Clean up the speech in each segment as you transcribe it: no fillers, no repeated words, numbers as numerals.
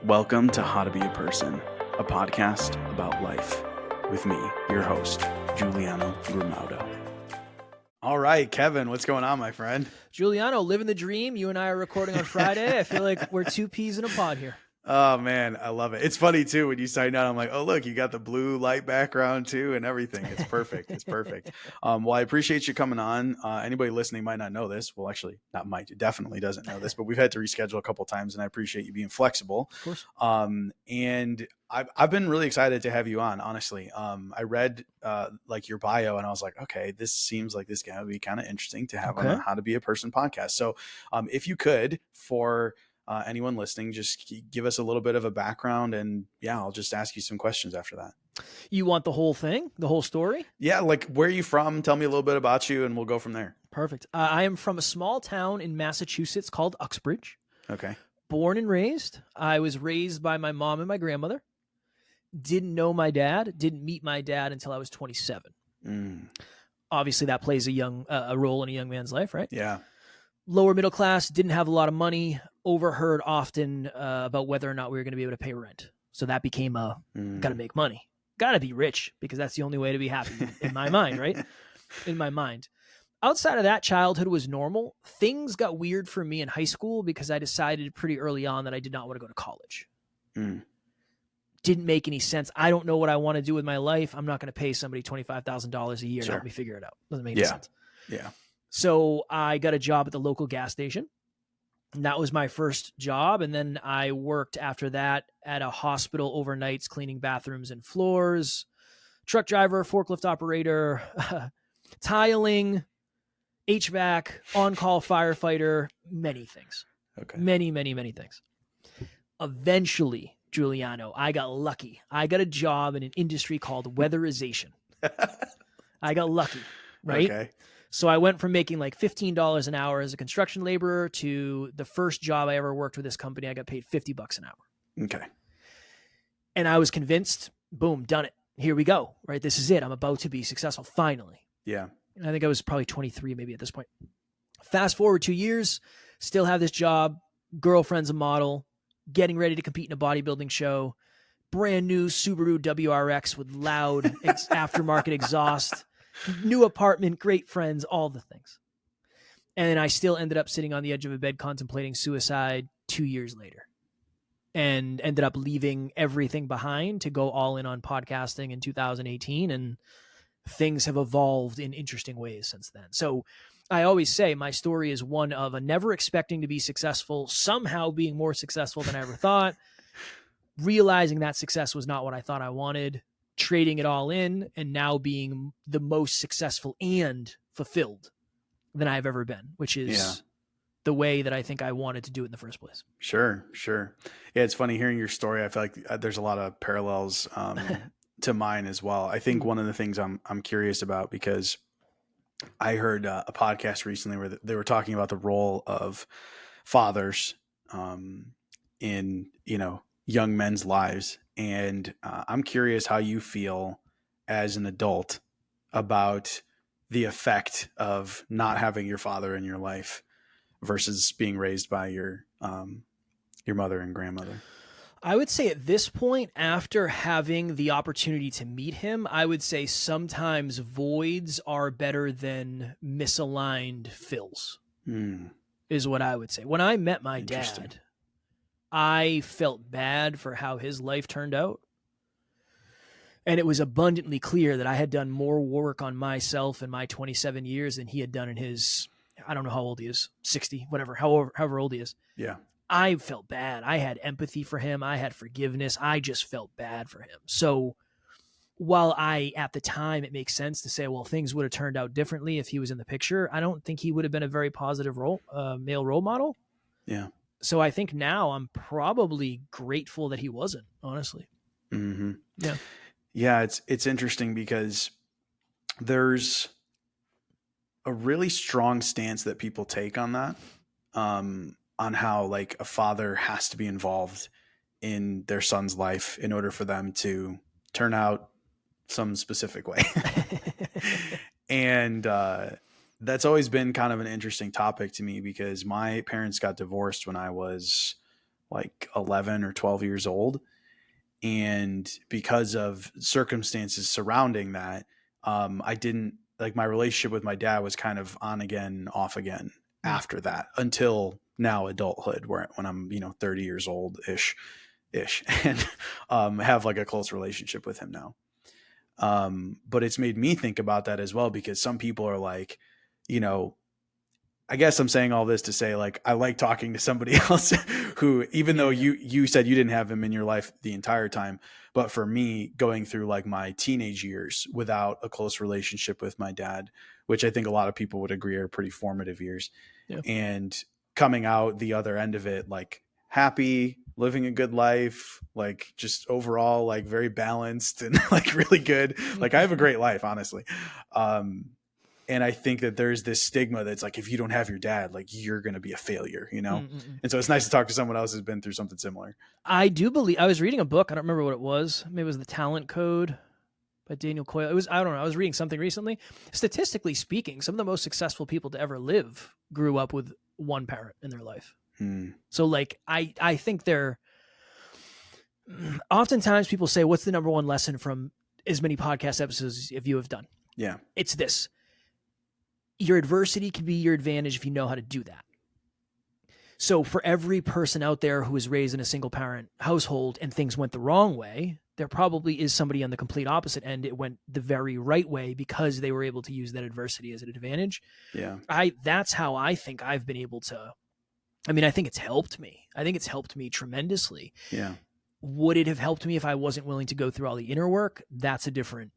Welcome to How to Be a Person, a podcast about life with me, your host, Giuliano Grimaudo. All right, Kevin, what's going on, my friend? Giuliano, living the dream. You and I are recording on Friday. I feel like we're two peas in a pod here. Oh, man, I love it. It's funny, too, when you sign out, I'm like, oh, look, you got the blue light background, too, and everything. It's perfect. It's perfect. Well, I appreciate you coming on. Anybody listening might not know this. Well, actually, not might. It definitely doesn't know this, but we've had to reschedule a couple of times, and I appreciate you being flexible. Of course. And I've been really excited to have you on, honestly. I read like your bio, and I was like, okay, this seems like this guy would be kind of interesting to have on a How to Be a Person podcast. So if you could, for anyone listening, just give us a little bit of a background, and yeah, I'll just ask you some questions after that. You want the whole thing, the whole story? Yeah, like where are you from? Tell me a little bit about you, and we'll go from there. Perfect. I am from a small town in Massachusetts called Uxbridge. Okay. Born and raised. I was raised by my mom and my grandmother. Didn't know my dad. Didn't meet my dad until I was 27. Obviously, that plays a role in a young man's life, right? Yeah. Lower middle class, didn't have a lot of money, overheard often about whether or not we were going to be able to pay rent. So that became got to make money. Got to be rich because that's the only way to be happy in my mind, right? In my mind. Outside of that, childhood was normal. Things got weird for me in high school because I decided pretty early on that I did not want to go to college. Didn't make any sense. I don't know what I want to do with my life. I'm not going to pay somebody $25,000 a year to help me figure it out. Doesn't make any sense. Yeah. So I got a job at the local gas station. And that was my first job. And then I worked after that at a hospital overnights, cleaning bathrooms and floors, truck driver, forklift operator, tiling, HVAC, on-call firefighter, many things. Okay. Many, many, many things. Eventually, Giuliano, I got lucky. I got a job in an industry called weatherization. I got lucky, right? Okay. So I went from making like $15 an hour as a construction laborer to the first job I ever worked with this company. I got paid $50 an hour. Okay. And I was convinced, boom, done it. Here we go, right? This is it. I'm about to be successful finally. Yeah. And I think I was probably 23 maybe at this point. Fast forward 2 years, still have this job, girlfriend's a model, getting ready to compete in a bodybuilding show, brand new Subaru WRX with loud aftermarket exhaust, new apartment, great friends, all the things. And I still ended up sitting on the edge of a bed contemplating suicide 2 years later and ended up leaving everything behind to go all in on podcasting in 2018. And things have evolved in interesting ways since then. So I always say my story is one of a never expecting to be successful, somehow being more successful than I ever thought, realizing that success was not what I thought I wanted, trading it all in, and now being the most successful and fulfilled than I've ever been, which is the way that I think I wanted to do it in the first place. Sure. Yeah, it's funny hearing your story. I feel like there's a lot of parallels to mine as well. I think one of the things I'm curious about, because I heard a podcast recently where they were talking about the role of fathers in, young men's lives. And I'm curious how you feel as an adult about the effect of not having your father in your life versus being raised by your mother and grandmother. I would say at this point, after having the opportunity to meet him, I would say sometimes voids are better than misaligned fills, is what I would say. When I met my dad, I felt bad for how his life turned out. And it was abundantly clear that I had done more work on myself in my 27 years than he had done in his, I don't know how old he is, 60, whatever, however old he is. Yeah. I felt bad. I had empathy for him. I had forgiveness. I just felt bad for him. So while at the time, it makes sense to say, well, things would have turned out differently if he was in the picture, I don't think he would have been a very positive male role model. Yeah. So I think now I'm probably grateful that he wasn't, honestly. Mm-hmm. Yeah. Yeah. It's interesting because there's a really strong stance that people take on that. On how like a father has to be involved in their son's life in order for them to turn out some specific way. And that's always been kind of an interesting topic to me because my parents got divorced when I was like 11 or 12 years old. And because of circumstances surrounding that, I didn't like my relationship with my dad was kind of on again, off again after that until now adulthood, when I'm, 30 years old ish and have like a close relationship with him now. But it's made me think about that as well, because some people are like, you know, I guess I'm saying all this to say, like, I like talking to somebody else who, even though you said you didn't have him in your life the entire time, but for me, going through like my teenage years without a close relationship with my dad, which I think a lot of people would agree are pretty formative years, Yeah. and coming out the other end of it, like happy, living a good life, like just overall, like very balanced and like really good. Like I have a great life, honestly. And I think that there's this stigma that's like, if you don't have your dad, like you're going to be a failure, And so it's nice to talk to someone else who's been through something similar. I do believe I was reading a book. I don't remember what it was. Maybe it was The Talent Code by Daniel Coyle. I don't know. I was reading something recently. Statistically speaking, some of the most successful people to ever live grew up with one parent in their life. So like, I think oftentimes people say, what's the number one lesson from as many podcast episodes as you have done? Yeah. It's this. Your adversity can be your advantage if you know how to do that. So for every person out there who was raised in a single parent household and things went the wrong way, there probably is somebody on the complete opposite end. It went the very right way because they were able to use that adversity as an advantage. Yeah. That's how I think I've been able to, I think it's helped me. I think it's helped me tremendously. Yeah. Would it have helped me if I wasn't willing to go through all the inner work? That's a different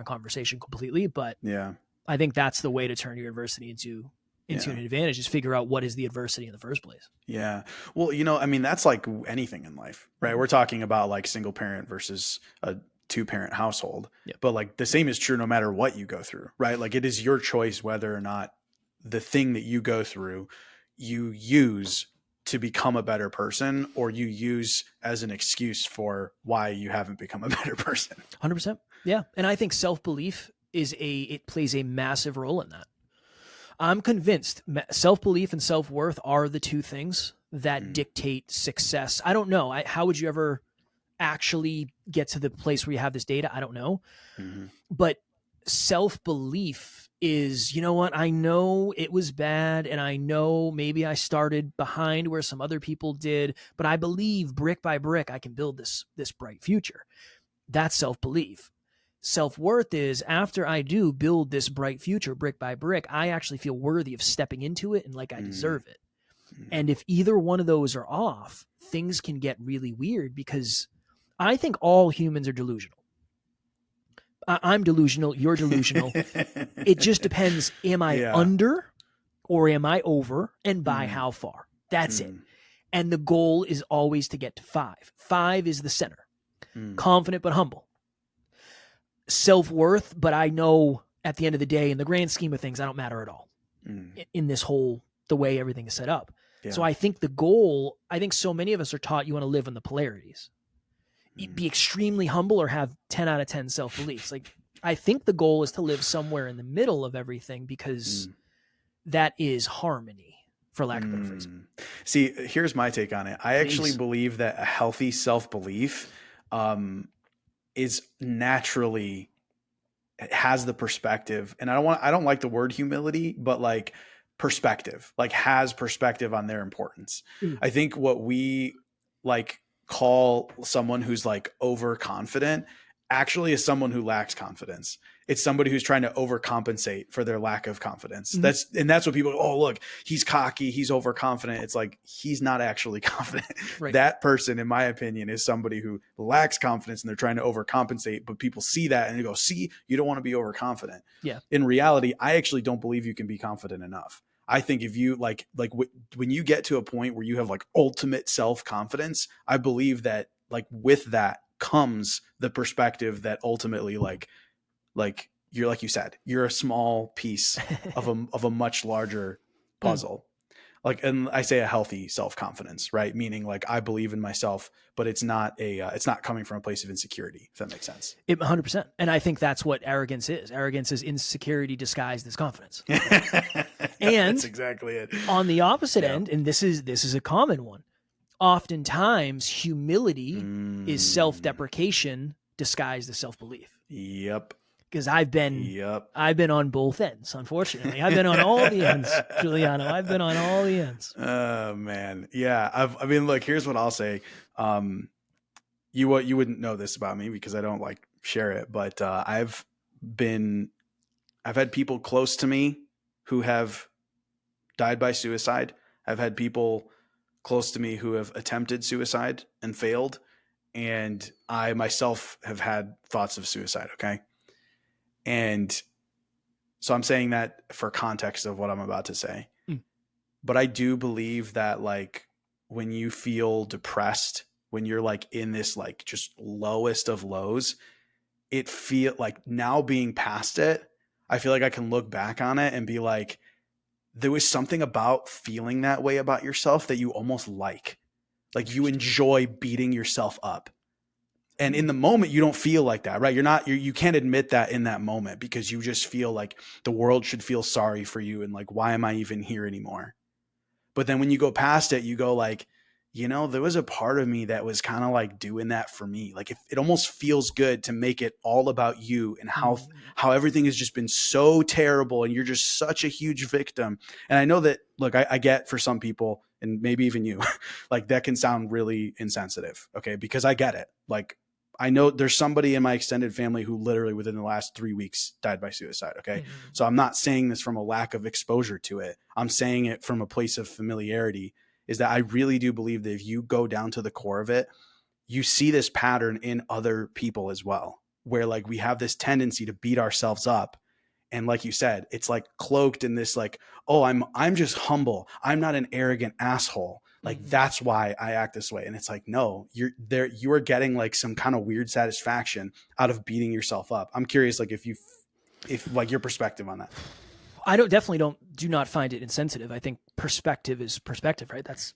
conversation completely, but yeah. I think that's the way to turn your adversity into an advantage, is figure out what is the adversity in the first place. Yeah. Well, that's like anything in life, right? We're talking about like single parent versus a 2-parent household, but like the same is true no matter what you go through, right? Like it is your choice whether or not the thing that you go through you use to become a better person, or you use as an excuse for why you haven't become a better person. 100%. Yeah. And I think self-belief it plays a massive role in that. I'm convinced self-belief and self-worth are the two things that dictate success. I don't know. How would you ever actually get to the place where you have this data? I don't know. But self-belief is, you know what? I know it was bad, and I know maybe I started behind where some other people did, but I believe brick by brick I can build this bright future. That's self-belief. Self-worth is, after I do build this bright future brick by brick, I actually feel worthy of stepping into it and like I deserve it. And if either one of those are off, things can get really weird, because I think all humans are delusional. I'm delusional. You're delusional. It just depends. Am I under or am I over, and by how far? That's it. And the goal is always to get to 5. 5 is the center. Confident but humble. Self-worth, but I know at the end of the day, in the grand scheme of things, I don't matter at all in this whole, the way everything is set up. Yeah. So I think the goal, so many of us are taught you want to live in the polarities. Be extremely humble or have 10 out of 10 self-beliefs. Like, I think the goal is to live somewhere in the middle of everything, because that is harmony, for lack of better phrasing. See, here's my take on it. I actually believe that a healthy self-belief is naturally, it has the perspective, and I don't like the word humility, but like perspective, like has perspective on their importance. I think what we like call someone who's like overconfident actually is someone who lacks confidence. It's somebody who's trying to overcompensate for their lack of confidence. That's what people, oh, look, he's cocky, he's overconfident. It's like, he's not actually confident. Right. That person, in my opinion, is somebody who lacks confidence and they're trying to overcompensate, but people see that and they go, see, you don't want to be overconfident. Yeah. In reality, I actually don't believe you can be confident enough. I think if you when you get to a point where you have like ultimate self-confidence, I believe that like with that comes the perspective that ultimately like you're, like you said, you're a small piece of a much larger puzzle. Like, and I say a healthy self-confidence, right? Meaning like I believe in myself, but it's not coming from a place of insecurity, if that makes sense. 100%. And I think that's what arrogance is. Arrogance is insecurity disguised as confidence. And that's exactly it. On the opposite end, and this is a common one, oftentimes humility is self-deprecation disguised as self-belief. Yep. Because I've been on both ends, unfortunately. I've been on all the ends, Giuliano. I've been on all the ends. Oh man. Yeah. I mean, look, here's what I'll say. You wouldn't know this about me because I don't like share it, but I've had people close to me who have died by suicide. I've had people close to me who have attempted suicide and failed. And I myself have had thoughts of suicide. Okay. And so I'm saying that for context of what I'm about to say. But I do believe that like when you feel depressed, when you're like in this like just lowest of lows, it feel like now being past it, I feel like I can look back on it and be like, there was something about feeling that way about yourself that you almost like you enjoy beating yourself up. And in the moment, you don't feel like that, right? You can't admit that in that moment because you just feel like the world should feel sorry for you. And like, why am I even here anymore? But then when you go past it, you go like, there was a part of me that was kind of like doing that for me. Like it almost feels good to make it all about you and how everything has just been so terrible and you're just such a huge victim. And I know that, look, I get for some people and maybe even you, like that can sound really insensitive. Okay. Because I get it. Like I know there's somebody in my extended family who literally within the last 3 weeks died by suicide. Okay. So I'm not saying this from a lack of exposure to it. I'm saying it from a place of familiarity, is that I really do believe that if you go down to the core of it, you see this pattern in other people as well, where like we have this tendency to beat ourselves up. And like you said, it's like cloaked in this like, oh, I'm just humble. I'm not an arrogant asshole. Like that's why I act this way. And it's like, no, you are getting like some kind of weird satisfaction out of beating yourself up. I'm curious, like if like your perspective on that. I do not find it insensitive. I think perspective is perspective, right? That's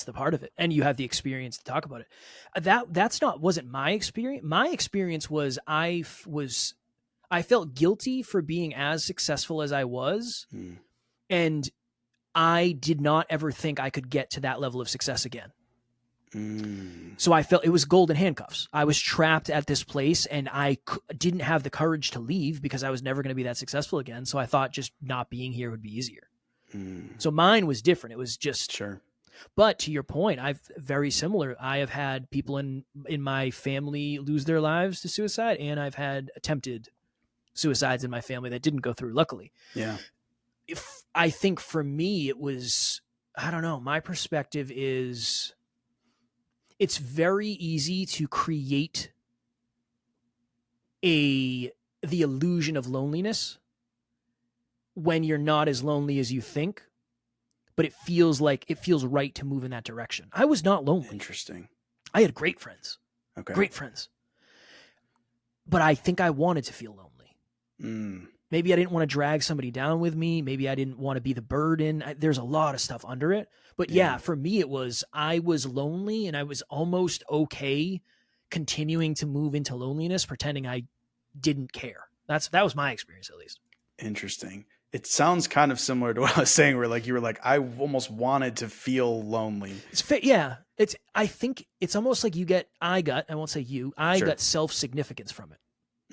the part of it. And you have the experience to talk about it. Wasn't my experience. My experience was I felt guilty for being as successful as I was. And I did not ever think I could get to that level of success again. So I felt it was golden handcuffs. I was trapped at this place and I didn't have the courage to leave because I was never going to be that successful again. So I thought just not being here would be easier. So mine was different. It was just, sure. But to your point, very similar. I have had people in my family lose their lives to suicide, and I've had attempted suicides in my family that didn't go through, luckily. Yeah. I think for me, it was, I don't know, my perspective is, it's very easy to create the illusion of loneliness when you're not as lonely as you think, but it feels right to move in that direction. I was not lonely. Interesting. I had great friends. Okay. Great friends. But I think I wanted to feel lonely. Maybe I didn't want to drag somebody down with me. Maybe I didn't want to be the burden. There's a lot of stuff under it. But yeah, for me, I was lonely and I was almost okay continuing to move into loneliness, pretending I didn't care. That was my experience, at least. Interesting. It sounds kind of similar to what I was saying, where like you were like, I almost wanted to feel lonely. I think it's almost like I won't say you, got self-significance from it.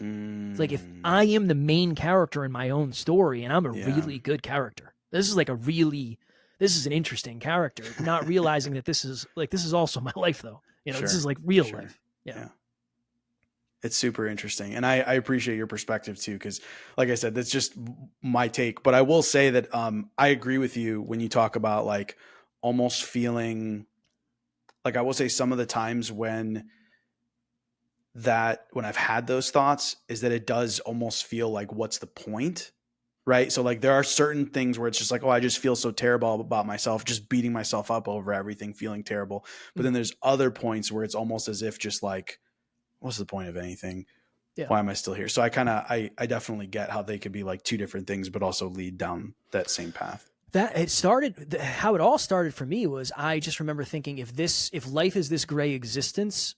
It's like if I am the main character in my own story and I'm a really good character, this is an interesting character, not realizing that this is also my life though. This is like real life. Yeah. It's super interesting. And I appreciate your perspective too, because like I said, that's just my take. But I will say that I agree with you when you talk about like almost feeling like, I will say some of the times when I've had those thoughts is that it does almost feel like, what's the point? Right. So like there are certain things where it's just like, oh, I just feel so terrible about myself, just beating myself up over everything, feeling terrible. But then there's other points where it's almost as if just like, what's the point of anything? Yeah. Why am I still here? So I definitely get how they could be like two different things, but also lead down that same path. How it all started for me was, I just remember thinking, if life is this gray existence,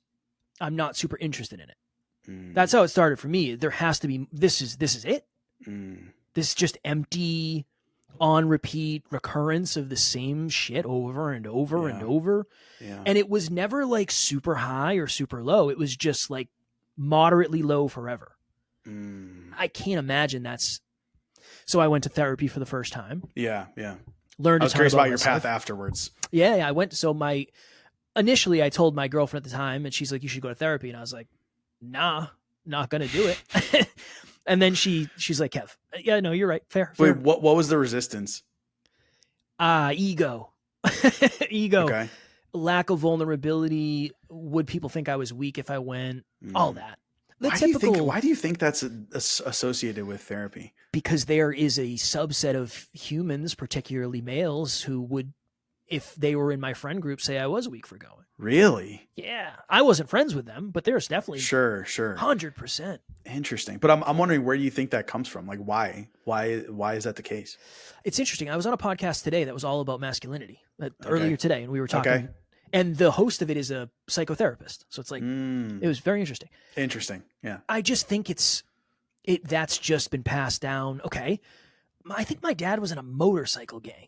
I'm not super interested in it. That's how it started for me. There has to be, this is it. This just empty on repeat recurrence of the same shit over and over and Yeah. over. Yeah. And it was never like super high or super low. It was just like moderately low forever. I can't imagine that's. So I went to therapy for the first time. Yeah. Yeah. Learned I a was ton curious about about your myself. path afterwards. Yeah, I went. So initially I told my girlfriend at the time, and she's like, "You should go to therapy." And I was like, "Nah, not gonna do it." And then she's like, "Kev, yeah, no, you're right. Fair. Wait, what was the resistance? Ego, ego, Okay. lack of vulnerability. Would people think I was weak if I went? All that. The typical. Why do you think that's associated with therapy? Because there is a subset of humans, particularly males, who would, if they were in my friend group, say I was weak for going. Really? Yeah, I wasn't friends with them, but there's definitely Sure. 100%. Interesting. But I'm wondering where you think that comes from. Like why is that the case? It's interesting. I was on a podcast today that was all about masculinity earlier today, and we were talking. Okay. And the host of it is a psychotherapist, so it's like it was very interesting. Interesting. Yeah. I just think that's just been passed down. Okay, I think my dad was in a motorcycle gang.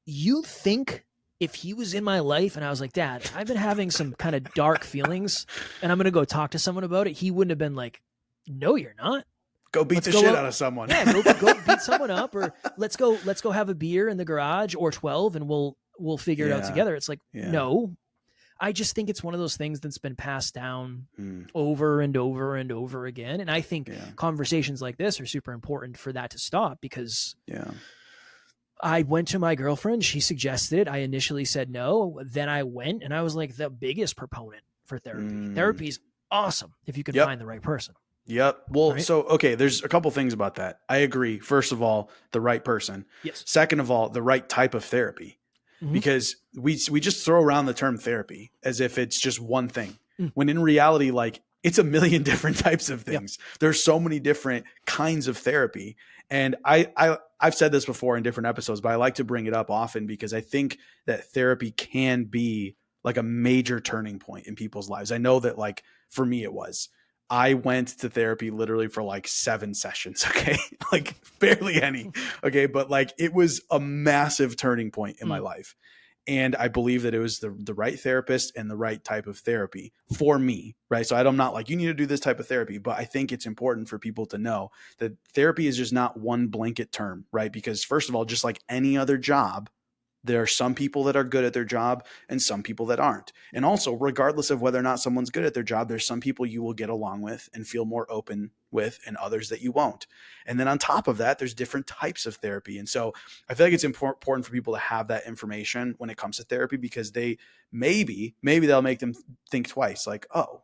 You think if he was in my life and I was like, Dad, I've been having some kind of dark feelings and I'm going to go talk to someone about it, he wouldn't have been like, no, you're not. Go beat the shit out of someone. Yeah, go beat someone up, or let's go have a beer in the garage or 12 and we'll figure it out together. It's like, no. I just think it's one of those things that's been passed down over and over and over again. And I think conversations like this are super important for that to stop, because I went to my girlfriend. She suggested it. I initially said no. Then I went, and I was like the biggest proponent for therapy. Therapy's awesome if you can find the right person. Yep. Well, so, okay, there's a couple things about that. I agree. First of all, the right person. Yes. Second of all, the right type of therapy. Because we just throw around the term therapy as if it's just one thing, when in reality, like, it's a million different types of things. There's so many different kinds of therapy. And I've said this before in different episodes, but I like to bring it up often because I think that therapy can be like a major turning point in people's lives. I know that, like, for me, it was. I went to therapy literally for like 7 sessions. Okay. Like barely any. Okay. But like, it was a massive turning point in my life. And I believe that it was the right therapist and the right type of therapy for me. Right. So I'm not like, you need to do this type of therapy, but I think it's important for people to know that therapy is just not one blanket term. Right. Because first of all, just like any other job, there are some people that are good at their job and some people that aren't. And also, regardless of whether or not someone's good at their job, there's some people you will get along with and feel more open with, and others that you won't. And then on top of that, there's different types of therapy. And so I feel like it's important for people to have that information when it comes to therapy, because they maybe they'll make them think twice. Like, oh,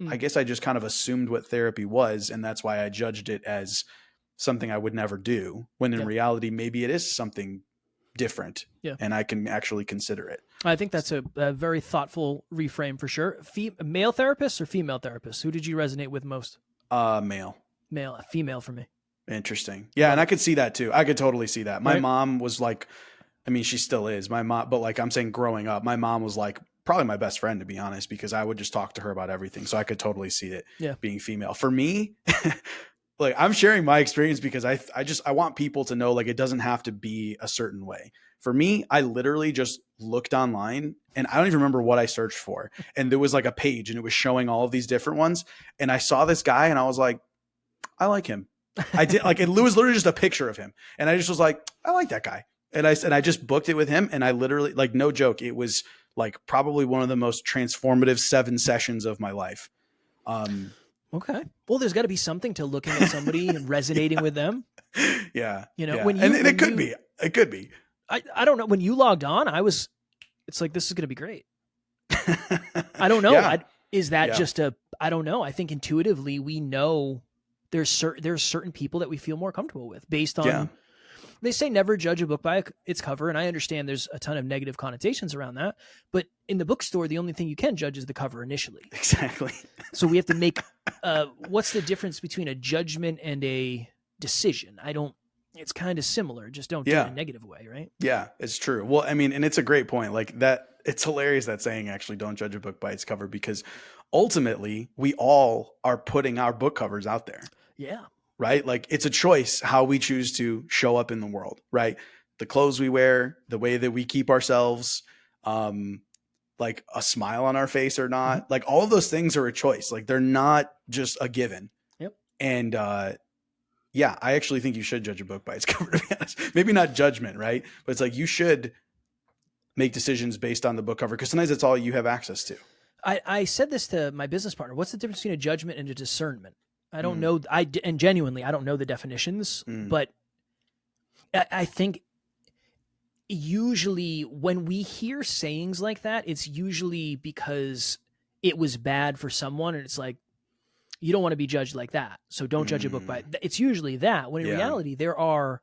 I guess I just kind of assumed what therapy was, and that's why I judged it as something I would never do, when in reality, maybe it is something different and I can actually consider it. I think that's a very thoughtful reframe for sure. Male therapists or female therapists? Who did you resonate with most? Male. Female for me. Interesting. Yeah. And I could see that too. I could totally see that. My mom was like, I mean, she still is my mom, but like, I'm saying growing up, my mom was like probably my best friend, to be honest, because I would just talk to her about everything. So I could totally see it being female. For me, like, I'm sharing my experience because I want people to know, like, it doesn't have to be a certain way. For me, I literally just looked online and I don't even remember what I searched for. And there was like a page and it was showing all of these different ones. And I saw this guy and I was like, I like him. I did, like, it was literally just a picture of him. And I just was like, I like that guy. And I just booked it with him. And I literally, like, no joke, it was like probably one of the most transformative 7 sessions of my life. Okay. Well, there's got to be something to looking at somebody and resonating with them. Yeah. You know, it could be. I don't know. When you logged on, it's like, this is going to be great. I don't know. Is that just I don't know. I think intuitively we know there's certain people that we feel more comfortable with based on, they say never judge a book by its cover. And I understand there's a ton of negative connotations around that, but in the bookstore, the only thing you can judge is the cover initially. Exactly. So we have to make, what's the difference between a judgment and a decision? It's kind of similar. Just don't do it in a negative way, right? Yeah, it's true. Well, I mean, and it's a great point. Like that, it's hilarious that saying, actually, don't judge a book by its cover, because ultimately we all are putting our book covers out there. Yeah. right? Like it's a choice how we choose to show up in the world, right? The clothes we wear, the way that we keep ourselves, like a smile on our face or not, like all of those things are a choice. Like they're not just a given. Yep. And yeah, I actually think you should judge a book by its cover, to be honest. Maybe not judgment, right? But it's like you should make decisions based on the book cover because sometimes that's all you have access to. I said this to my business partner. What's the difference between a judgment and a discernment? I don't know. And genuinely, I don't know the definitions, but I think usually when we hear sayings like that, it's usually because it was bad for someone. And it's like, you don't want to be judged like that. So don't judge a book by it. It's usually that, when in reality, there are,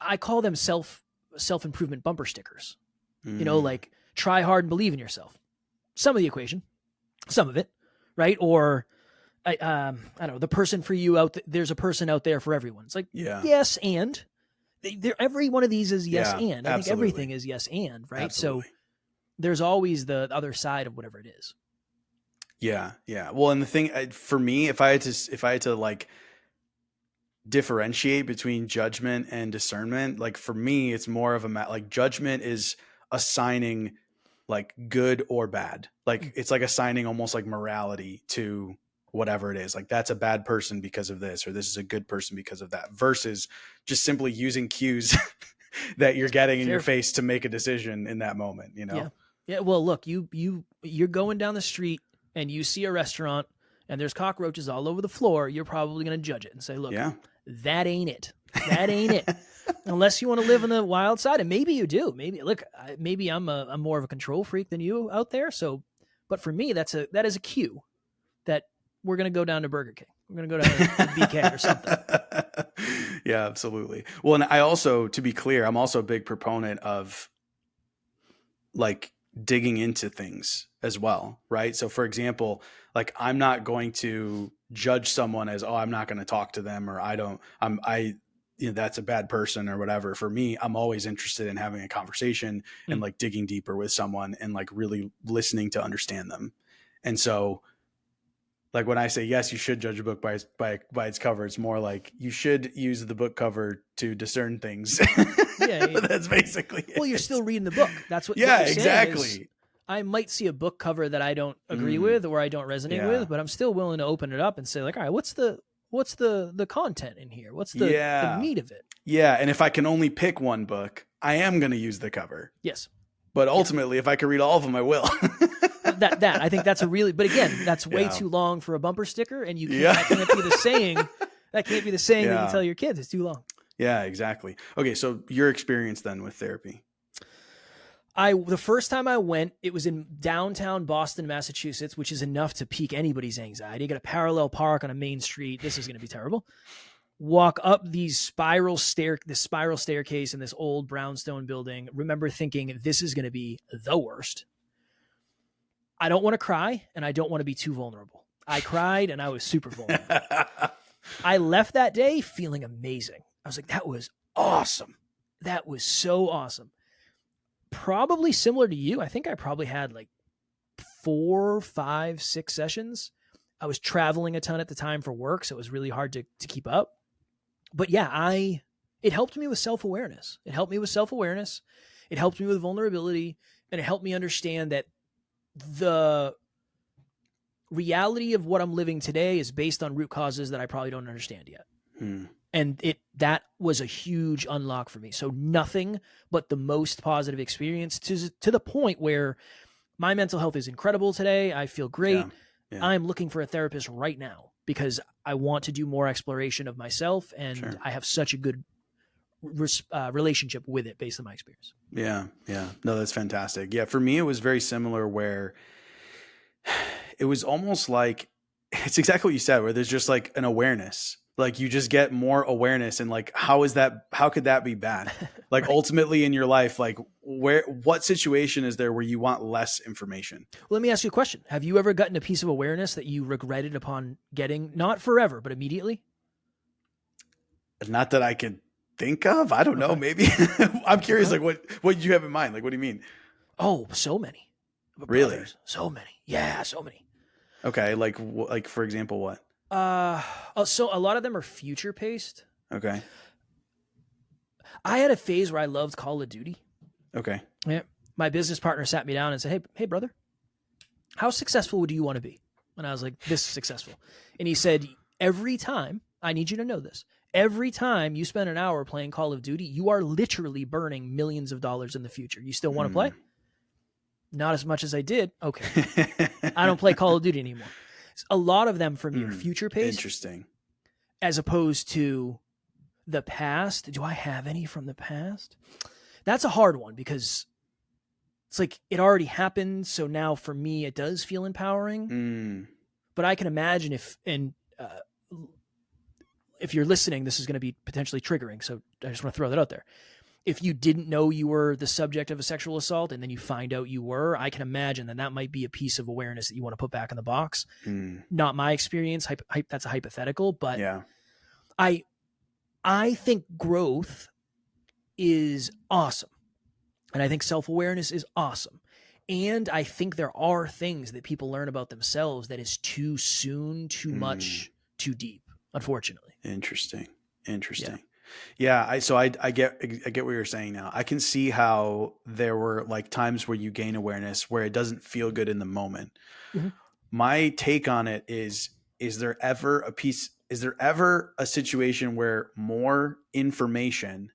I call them self-improvement bumper stickers, you know, like try hard and believe in yourself. Some of the equation, some of it, right? Or I don't know, the person for you out there's a person out there for everyone. It's like, yes, and every one of these is yes, and I think everything is yes, and right. Absolutely. So there's always the other side of whatever it is. Yeah. Yeah. Well, and the thing for me, if I had to like differentiate between judgment and discernment, like for me, it's more of a like judgment is assigning like good or bad. Like it's like assigning almost like morality to whatever it is. Like that's a bad person because of this, or this is a good person because of that, versus just simply using cues that you're getting in your face to make a decision in that moment, you know? Yeah. Yeah. Well, look, you're going down the street and you see a restaurant and there's cockroaches all over the floor. You're probably going to judge it and say, look, that ain't it. That ain't it. Unless you want to live on the wild side, and maybe you do. Maybe I'm more of a control freak than you out there. So, but for me, that is a cue that we're going to go down to Burger King. We're going to go down to BK or something. Yeah, absolutely. Well, and I also, to be clear, I'm also a big proponent of like digging into things as well, right? So, for example, like I'm not going to judge someone as, oh, I'm not going to talk to them, or that's a bad person or whatever. For me, I'm always interested in having a conversation and like digging deeper with someone and like really listening to understand them. And so like when I say, yes, you should judge a book by its cover, it's more like you should use the book cover to discern things. Yeah. That's basically it. Well, you're still reading the book. That's what you're exactly. I might see a book cover that I don't agree with or I don't resonate with, but I'm still willing to open it up and say like, all right, what's the content in here? What's the meat of it? Yeah. And if I can only pick one book, I am going to use the cover. Yes. But ultimately, if I can read all of them, I will. that I think that's but again, that's way too long for a bumper sticker. And that can't be the saying. That can't be the saying that you tell your kids. It's too long. Yeah, exactly. Okay. So your experience then with therapy. The first time I went, it was in downtown Boston, Massachusetts, which is enough to pique anybody's anxiety. You got a parallel park on a main street. This is going to be terrible. Walk up this spiral staircase in this old brownstone building. Remember thinking, this is going to be the worst. I don't want to cry, and I don't want to be too vulnerable. I cried, and I was super vulnerable. I left that day feeling amazing. I was like, that was awesome. That was so awesome. Probably similar to you. I think I probably had like 4, 5, 6 sessions. I was traveling a ton at the time for work, so it was really hard to keep up. But yeah, it helped me with self-awareness. It helped me with vulnerability, and it helped me understand that the reality of what I'm living today is based on root causes that I probably don't understand yet. And that was a huge unlock for me. So nothing but the most positive experience to the point where my mental health is incredible today. I feel great. Yeah. I'm looking for a therapist right now because I want to do more exploration of myself, and I have such a good relationship with it based on my experience. Yeah. Yeah. No, that's fantastic. Yeah. For me, it was very similar where it was almost like, it's exactly what you said, where there's just like an awareness. Like you just get more awareness, and like, how could that be bad? Like right. Ultimately in your life, like what situation is there where you want less information? Let me ask you a question. Have you ever gotten a piece of awareness that you regretted upon getting, not forever, but immediately? Not that I could think of. I don't know. Maybe. I'm curious. Like what did you have in mind? Like, what do you mean? Oh, so many. Really? So many. Yeah. So many. Okay. Like for example, what? So a lot of them are future paced. Okay. I had a phase where I loved Call of Duty. Okay. Yeah. My business partner sat me down and said, hey, brother, how successful do you want to be? And I was like, this successful. And he said, every time, I need you to know this, every time you spend an hour playing Call of Duty, you are literally burning millions of dollars in the future. You still want to play? Not as much as I did. Okay. I don't play Call of Duty anymore. A lot of them for me are future paced. Interesting. As opposed to the past. Do I have any from the past? That's a hard one because it's like it already happened. So now for me, it does feel empowering. But I can imagine if you're listening, this is going to be potentially triggering. So I just want to throw that out there. If you didn't know you were the subject of a sexual assault and then you find out you were, I can imagine that might be a piece of awareness that you want to put back in the box. Not my experience. That's a hypothetical, but yeah. I think growth is awesome. And I think self-awareness is awesome. And I think there are things that people learn about themselves that is too soon, too much, too deep, unfortunately. Interesting. Yeah. I get what you're saying now. I can see how there were like times where you gain awareness where it doesn't feel good in the moment. My take on it is there ever a situation where more information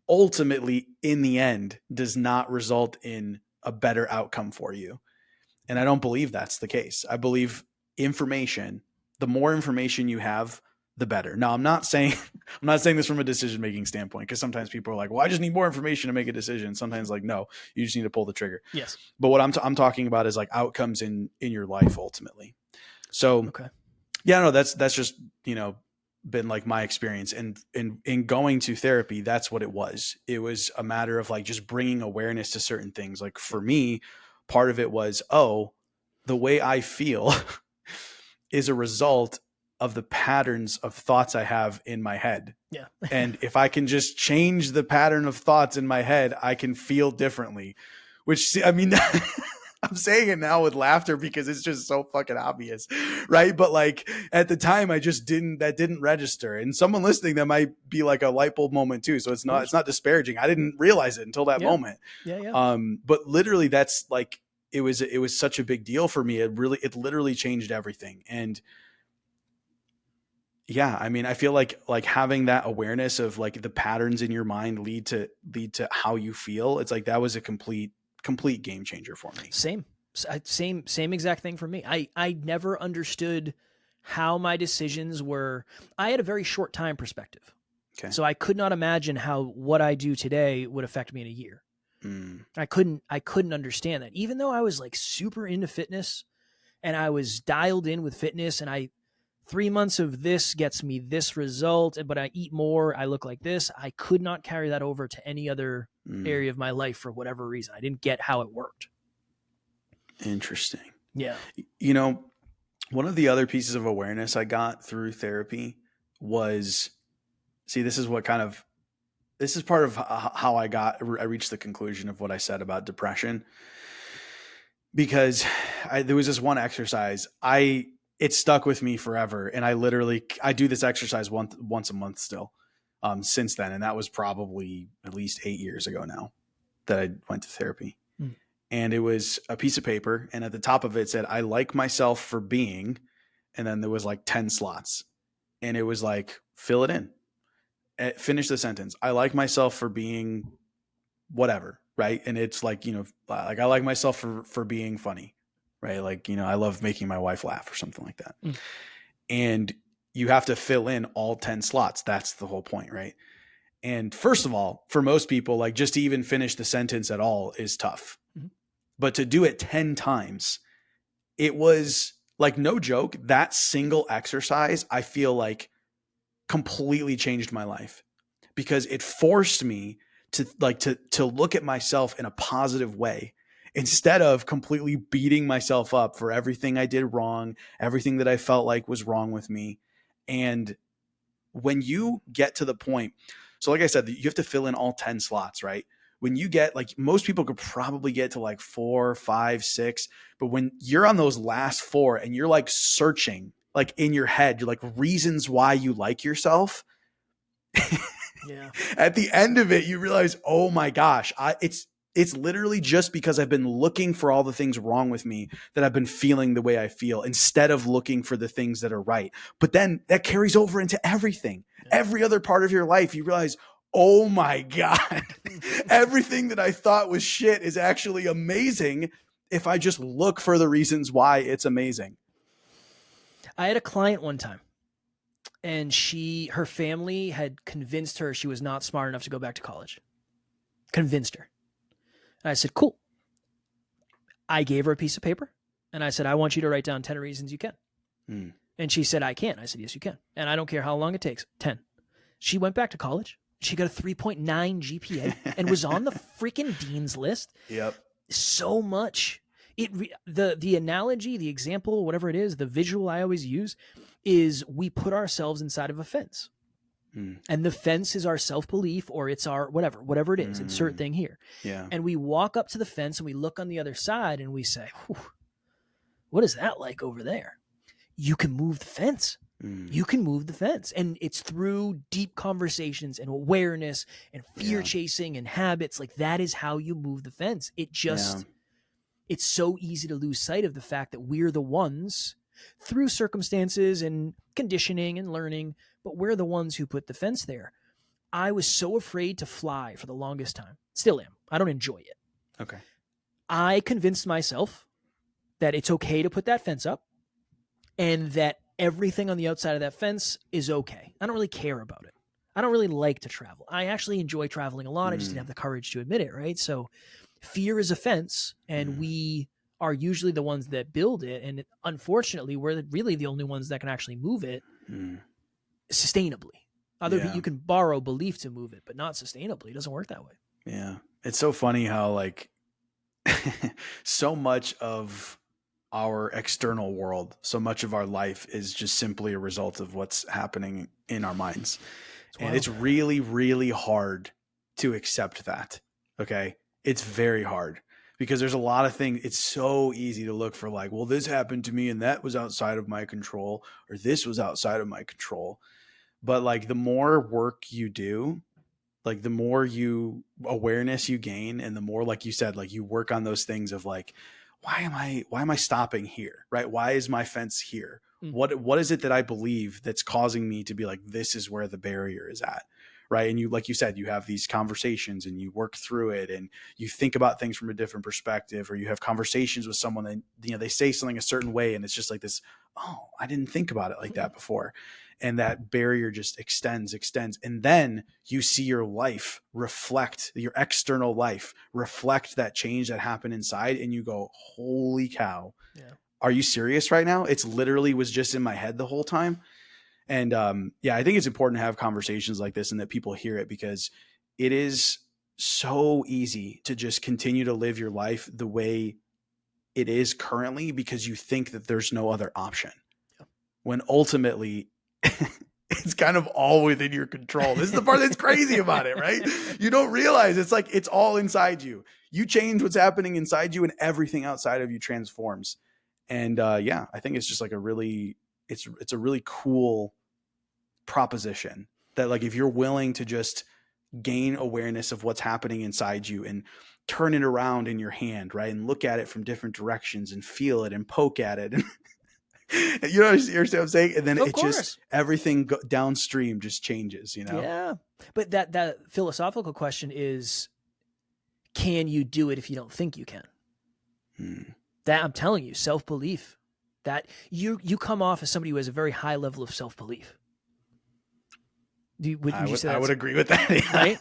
ultimately in the end does not result in a better outcome for you? And I don't believe that's the case. I believe the more information you have, the better. Now, I'm not saying this from a decision-making standpoint, because sometimes people are like, well, I just need more information to make a decision. Sometimes like, no, you just need to pull the trigger. Yes. But what I'm talking about is like outcomes in your life ultimately. So okay. Yeah, no, that's just, been like my experience, and in going to therapy, that's what it was. It was a matter of like just bringing awareness to certain things. Like for me, part of it was, the way I feel is a result of the patterns of thoughts I have in my head. Yeah. And if I can just change the pattern of thoughts in my head, I can feel differently, which, I mean, I'm saying it now with laughter because it's just so fucking obvious, right? But like at the time, that didn't register. And someone listening, that might be like a light bulb moment too. So it's not disparaging. I didn't realize it until that moment. Yeah. But literally, that's like it was such a big deal for me. It literally changed everything. And yeah, I mean, I feel like having that awareness of like the patterns in your mind lead to how you feel. It's like that was a complete game changer for me. Same exact thing for me. I never understood how my decisions were. I had a very short time perspective. Okay. So I could not imagine how what I do today would affect me in a year. I couldn't understand that. Even though I was like super into fitness and I was dialed in with fitness, and 3 months of this gets me this result, but I eat more, I look like this. I could not carry that over to any other area of my life for whatever reason. I didn't get how it worked. Interesting. Yeah. One of the other pieces of awareness I got through therapy was, this is part of how I reached the conclusion of what I said about depression, because there was this one exercise, it stuck with me forever. And I do this exercise once a month still, since then. And that was probably at least 8 years ago now that I went to therapy. And it was a piece of paper, and at the top of it said, I like myself for being, and then there was like 10 slots, and it was like, fill it in, finish the sentence. I like myself for being whatever. Right. And it's like, like I like myself for being funny, right? Like, I love making my wife laugh or something like that. And you have to fill in all 10 slots. That's the whole point. Right. And first of all, for most people, like just to even finish the sentence at all is tough. But to do it 10 times, it was like, no joke, that single exercise, I feel like completely changed my life, because it forced me to look at myself in a positive way, instead of completely beating myself up for everything I did wrong, everything that I felt like was wrong with me. And when you get to the point, so like I said, you have to fill in all 10 slots, right? When you get, like, most people could probably get to like 4, 5, 6, but when you're on those last 4 and you're like searching like in your head, you're like reasons why you like yourself. Yeah. At the end of it, you realize, oh my gosh, it's literally just because I've been looking for all the things wrong with me that I've been feeling the way I feel instead of looking for the things that are right. But then that carries over into everything, every other part of your life. You realize, oh my God, everything that I thought was shit is actually amazing if I just look for the reasons why it's amazing. I had a client one time, and her family had convinced her she was not smart enough to go back to college. Convinced her. And I said, cool. I gave her a piece of paper, and I said, I want you to write down 10 reasons you can. And she said, I can. I said, yes, you can. And I don't care how long it takes. 10. She went back to college. She got a 3.9 GPA and was on the freaking dean's list. Yep. So much. The analogy, the example, whatever it is, the visual I always use is we put ourselves inside of a fence. And the fence is our self-belief, or it's our whatever it is, insert thing here. Yeah. And we walk up to the fence and we look on the other side and we say, what is that like over there? You can move the fence. You can move the fence. And it's through deep conversations and awareness and fear chasing and habits. Like, that is how you move the fence. It's so easy to lose sight of the fact that we're the ones, through circumstances and conditioning and learning, but we're the ones who put the fence there. I was so afraid to fly for the longest time. Still am. I don't enjoy it. Okay. I convinced myself that it's okay to put that fence up and that everything on the outside of that fence is okay. I don't really care about it. I don't really like to travel. I actually enjoy traveling a lot. I just didn't have the courage to admit it, right? So fear is a fence, and we are usually the ones that build it. And unfortunately, we're really the only ones that can actually move it sustainably. You can borrow belief to move it, but not sustainably. It doesn't work that way. Yeah. It's so funny how, like, so much of our external world, so much of our life is just simply a result of what's happening in our minds. And it's really, really hard to accept that. Okay. It's very hard because there's a lot of things. It's so easy to look for, like, well, this happened to me and that was outside of my control, or this was outside of my control. But like, the more work you do, like the more awareness you gain, and the more, like you said, like you work on those things of like, why am I stopping here? Right? Why is my fence here? What is it that I believe that's causing me to be like, this is where the barrier is at? Right. And you, like you said, you have these conversations and you work through it and you think about things from a different perspective, or you have conversations with someone that, they say something a certain way and it's just like this, oh, I didn't think about it like that before. And that barrier just extends. And then you see your life reflect, your external life reflect that change that happened inside. And you go, holy cow. Yeah. Are you serious right now? It's literally was just in my head the whole time. And I think it's important to have conversations like this and that people hear it, because it is so easy to just continue to live your life the way it is currently because you think that there's no other option. Yeah. When ultimately it's kind of all within your control. This is the part that's crazy about it, right? You don't realize it's like, it's all inside you. You change what's happening inside you and everything outside of you transforms. And I think it's just like it's a really cool proposition that, like, if you're willing to just gain awareness of what's happening inside you and turn it around in your hand, right, and look at it from different directions and feel it and poke at it, and you know what I'm saying? And then just everything downstream just changes, Yeah. But that philosophical question is, can you do it if you don't think you can? That, I'm telling you, self-belief. That you come off as somebody who has a very high level of self-belief. I would agree with that. Right?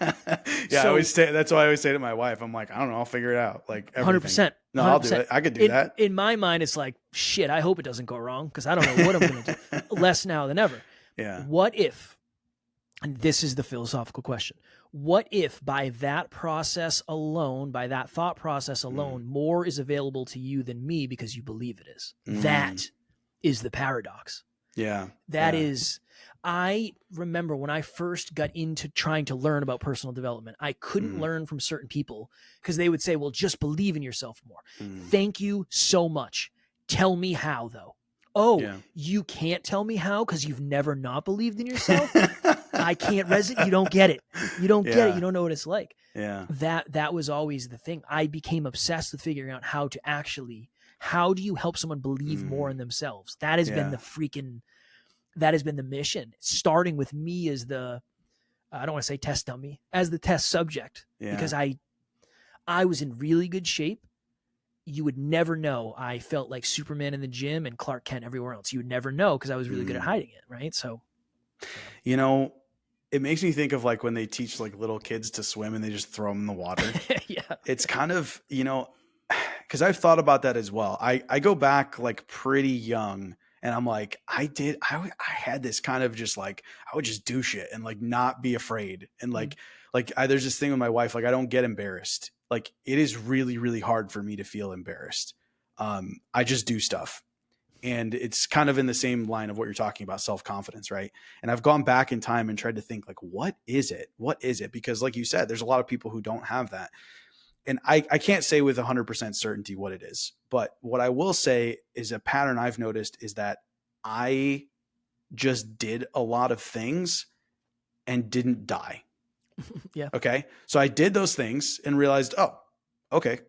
Yeah, that's why I always say to my wife, I'm like, I don't know, I'll figure it out. Like 100%. No, 100%. I'll do it. I could do that. In my mind, it's like, shit, I hope it doesn't go wrong because I don't know what I'm going to do. Less now than ever. Yeah. What if, and this is the philosophical question, what if by that process alone, by that thought process alone, more is available to you than me because you believe it is? That is the paradox. Yeah. That is, I remember when I first got into trying to learn about personal development, I couldn't learn from certain people because they would say, well, just believe in yourself more. Thank you so much. Tell me how, though. Oh, Yeah. you can't tell me how because you've never not believed in yourself. I can't resonate. You don't get it. You don't get it. You Yeah. don't know what it's like. Yeah. That was always the thing. I became obsessed with figuring out how do you help someone believe more Mm. in themselves? That has been Yeah. that has been the mission, starting with me as I don't want to say test dummy, as the test subject, Yeah. because I was in really good shape. You would never know. I felt like Superman in the gym and Clark Kent everywhere else. You would never know because I was really good at Mm. hiding it, right? So, You know, it makes me think of like when they teach like little kids to swim and they just throw them in the water. yeah. It's kind of, because I've thought about that as well. I go back like pretty young and I'm like, I had this kind of just like, I would just do shit and like not be afraid. And Mm. there's this thing with my wife, like I don't get embarrassed. Like it is really, really hard for me to feel embarrassed. I just do stuff. And it's kind of in the same line of what you're talking about, self-confidence, right? And I've gone back in time and tried to think like, what is it? What is it? Because like you said, there's a lot of people who don't have that. And I can't say with 100% certainty what it is. But what I will say is a pattern I've noticed is that I just did a lot of things and didn't die. Yeah. Okay. So I did those things and realized, oh, okay,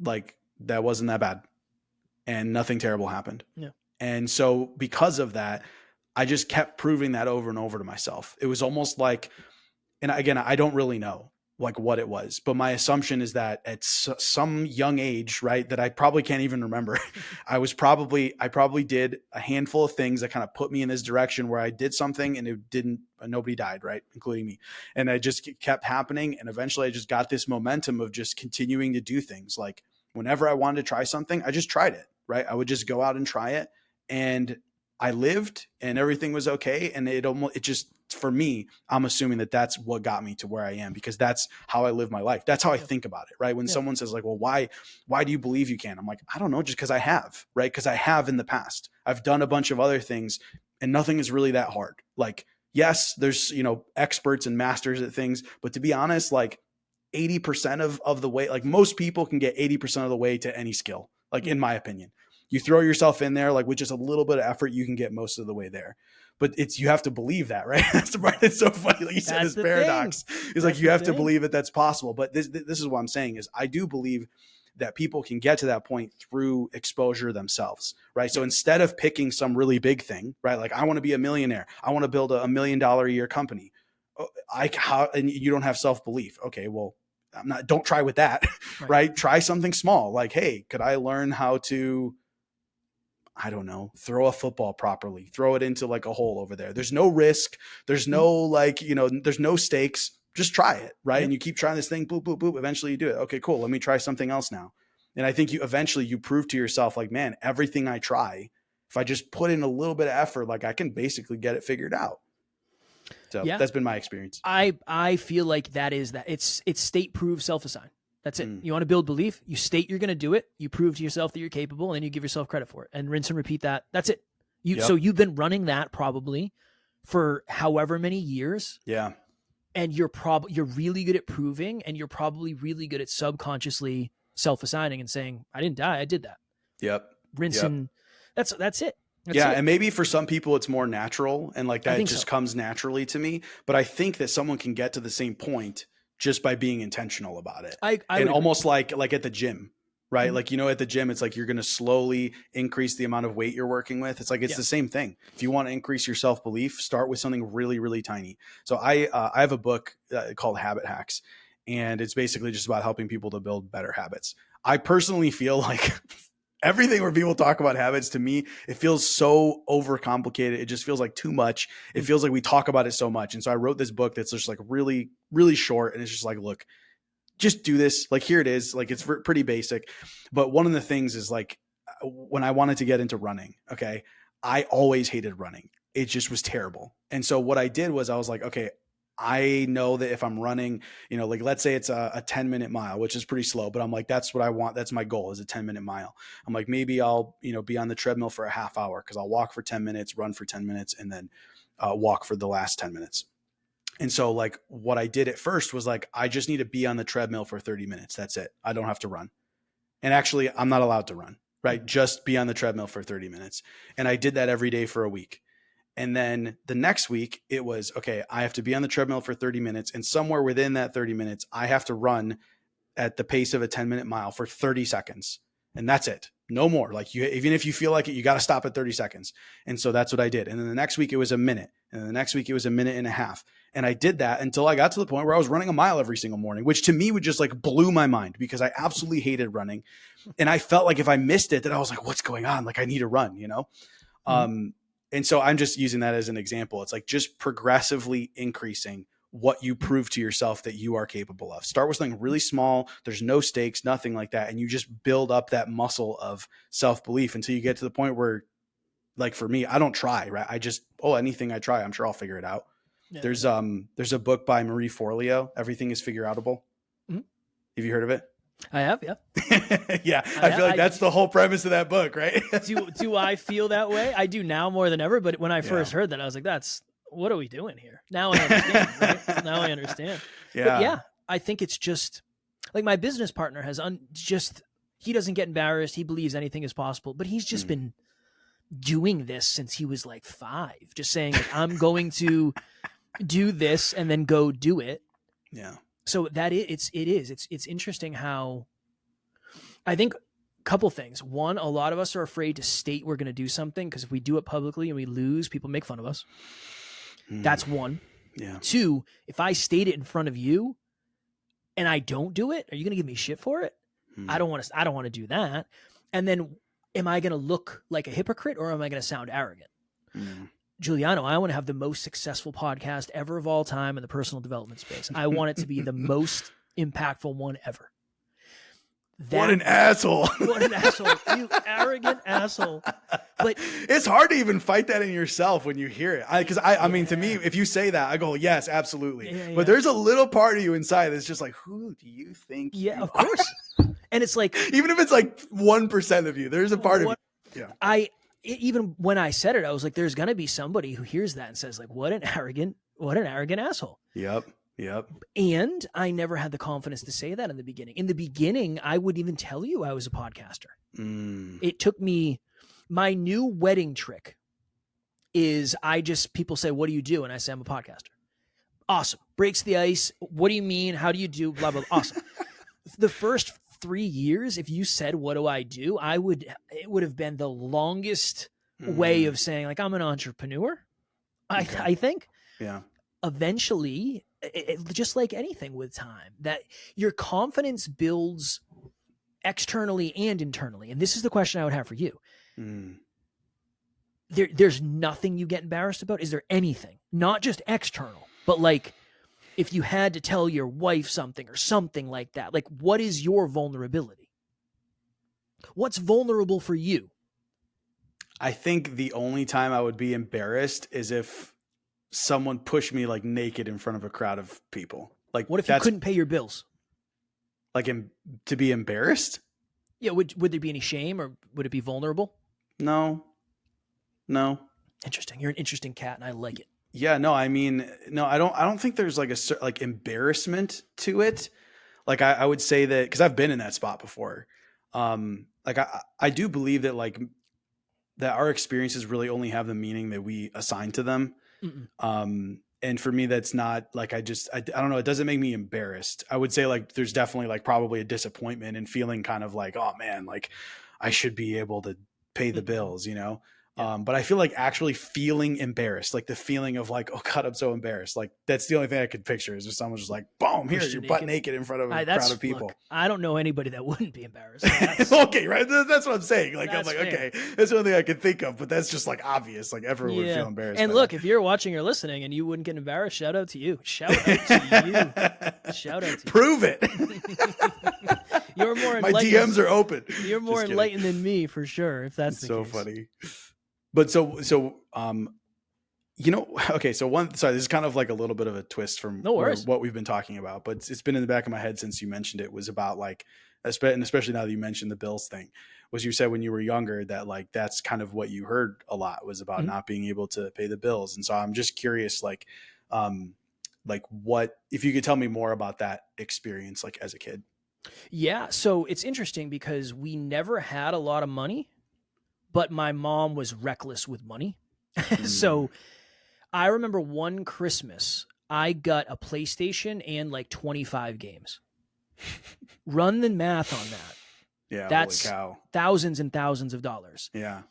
like that wasn't that bad and nothing terrible happened. Yeah. And so because of that, I just kept proving that over and over to myself. It was almost like, and again, I don't really know like what it was, but my assumption is that at some young age, right, that I probably can't even remember, I probably did a handful of things that kind of put me in this direction where I did something and it didn't, nobody died, right, including me. And I just kept happening. And eventually I just got this momentum of just continuing to do things. Like whenever I wanted to try something, I just tried it, right? I would just go out and try it. And I lived and everything was okay. And it just, for me, I'm assuming that that's what got me to where I am because that's how I live my life. That's how I think about it, right? When Yeah. someone says like, well, why do you believe you can? I'm like, I don't know, just because I have, right? Because I have in the past. I've done a bunch of other things and nothing is really that hard. Like, yes, there's, experts and masters at things, but to be honest, like 80% of the way, like most people can get 80% of the way to any skill, like in my opinion. You throw yourself in there, like with just a little bit of effort, you can get most of the way there. But you have to believe that, right? That's the part that's so funny. Like you said, this paradox is like you have to believe that that's possible. But this is what I'm saying is I do believe that people can get to that point through exposure themselves, right? So instead of picking some really big thing, right? Like I want to be a millionaire, I want to build a $1 million a year company. And you don't have self-belief. Okay, well, don't try with that, right? Try something small. Like, hey, could I learn how to, I don't know, throw a football properly, throw it into like a hole over there. There's no risk. There's no there's no stakes. Just try it, right? Yep. And you keep trying this thing, boop, boop, boop. Eventually you do it. Okay, cool. Let me try something else now. And I think you prove to yourself like, man, everything I try, if I just put in a little bit of effort, like I can basically get it figured out. So that's been my experience. I feel like that is that it's state proved self-assign. That's it. You want to build belief, you state you're going to do it, you prove to yourself that you're capable, and then you give yourself credit for it and rinse and repeat that. That's it. So you've been running that probably for however many years. Yeah. And you're really good at proving, and you're probably really good at subconsciously self-assigning and saying, I didn't die, I did that. Yep. Rinsing. That's it. That's it. And maybe for some people it's more natural and like that just comes naturally to me. But I think that someone can get to the same point just by being intentional about it. And almost like at the gym, right? Mm-hmm. Like, at the gym, it's like you're going to slowly increase the amount of weight you're working with. It's like, it's the same thing. If you want to increase your self-belief, start with something really, really tiny. So I have a book called Habit Hacks, and it's basically just about helping people to build better habits. I personally feel like everything where people talk about habits, to me, it feels so overcomplicated. It just feels like too much. It feels like we talk about it so much. And so I wrote this book that's just like really, really short. And it's just like, look, just do this. Like, here it is. Like, it's pretty basic. But one of the things is like, when I wanted to get into running, okay, I always hated running. It just was terrible. And so what I did was I was like, okay, I know that if I'm running, like let's say it's a 10-minute mile, which is pretty slow, but I'm like, that's what I want. That's my goal, is a 10-minute mile. I'm like, maybe I'll, be on the treadmill for a half hour, because I'll walk for 10 minutes, run for 10 minutes, and then walk for the last 10 minutes. And so like what I did at first was like, I just need to be on the treadmill for 30 minutes. That's it. I don't have to run. And actually, I'm not allowed to run. right? Just be on the treadmill for 30 minutes. And I did that every day for a week. And then the next week it was, okay, I have to be on the treadmill for 30 minutes. And somewhere within that 30 minutes, I have to run at the pace of a 10-minute mile for 30 seconds. And that's it. No more. Like even if you feel like it, you got to stop at 30 seconds. And so that's what I did. And then the next week it was a minute. And then the next week it was a minute and a half. And I did that until I got to the point where I was running a mile every single morning, which to me would just like blew my mind because I absolutely hated running. And I felt like if I missed it, that I was like, what's going on? Like I need to run, you know? And so I'm just using that as an example. It's like just progressively increasing what you prove to yourself that you are capable of. Start with something really small. There's no stakes, nothing like that. And you just build up that muscle of self-belief until you get to the point where, like for me, I don't try, right? I just, anything I try, I'm sure I'll figure it out. Yeah. There's a book by Marie Forleo, Everything is Figure Outable. Mm-hmm. Have you heard of it? I have, yeah. Yeah, I feel like that's the whole premise of that book, right? do I feel that way? I do now more than ever, but when I first heard that, I was like, what are we doing here? Now I understand, right? Now I understand. Yeah. But yeah, I think it's just like my business partner has he doesn't get embarrassed. He believes anything is possible, but he's just been doing this since he was like 5, just saying like, I'm going to do this and then go do it. Yeah. So it's interesting how I think a couple things. One, a lot of us are afraid to state we're going to do something because if we do it publicly and we lose, people make fun of us. That's one. Yeah. 2, if I state it in front of you and I don't do it, are you going to give me shit for it? I don't want to do that. And then am I going to look like a hypocrite or am I going to sound arrogant? Giuliano, I want to have the most successful podcast ever of all time in the personal development space. I want it to be the most impactful one ever. What an asshole. What an asshole. You arrogant asshole. But it's hard to even fight that in yourself when you hear it. Because I mean, to me, if you say that, I go, yes, absolutely. Yeah. But there's a little part of you inside that's just like, who do you think you of course. And it's like, even if it's like 1% of you, there's a part of you. Yeah. Even when I said it, I was like, there's going to be somebody who hears that and says like, what an arrogant asshole. Yep. And I never had the confidence to say that in the beginning. In the beginning, I wouldn't even tell you I was a podcaster. It took me, my new wedding trick is people say, what do you do? And I say, I'm a podcaster. Awesome. Breaks the ice. What do you mean? How do you do? Blah, blah, blah. Awesome. The first 3 years, if you said, what do I do? It would have been the longest way of saying like, I'm an entrepreneur. I think. Yeah. Eventually, just like anything with time, that your confidence builds externally and internally. And this is the question I would have for you. There's nothing you get embarrassed about. Is there anything, not just external, but like if you had to tell your wife something or something like that, like what is your vulnerability? What's vulnerable for you? I think the only time I would be embarrassed is if someone pushed me like naked in front of a crowd of people. Like, what if you couldn't pay your bills? Like to be embarrassed? Yeah. Would there be any shame or would it be vulnerable? No. Interesting. You're an interesting cat and I like it. Yeah. No, I mean, no, I don't think there's like like embarrassment to it. Like I would say that because I've been in that spot before. Like I do believe that like that our experiences really only have the meaning that we assign to them. And for me, that's not like, I don't know. It doesn't make me embarrassed. I would say like, there's definitely like probably a disappointment and feeling kind of like, oh man, like I should be able to pay the bills, you know? But I feel like actually feeling embarrassed, like the feeling of like, oh God, I'm so embarrassed. Like that's the only thing I could picture is just someone just like, boom, here, you're butt naked in front of a crowd of people. Look, I don't know anybody that wouldn't be embarrassed. Okay, right. That's what I'm saying. Like, I'm like, fair. Okay, that's the only thing I could think of, but that's just like obvious. Like everyone would feel embarrassed. And look, if you're watching or listening and you wouldn't get embarrassed, shout out to you. Shout out to you. Shout out to you. Prove it. You're more enlightened. My DMs are open. You're more enlightened than me for sure. If that's the so case. Funny. But so, you know, okay. So sorry, this is kind of like a little bit of a twist from what we've been talking about, but it's been in the back of my head since you mentioned it. Was about like, and especially now that you mentioned the bills thing, was you said when you were younger that like, that's kind of what you heard a lot was about not being able to pay the bills. And so I'm just curious, like what, if you could tell me more about that experience, like as a kid. Yeah. So it's interesting because we never had a lot of money, but my mom was reckless with money. Mm. So I remember one Christmas, I got a PlayStation and like 25 games. Run the math on that. Yeah, holy That's cow. thousands and thousands of dollars. Yeah.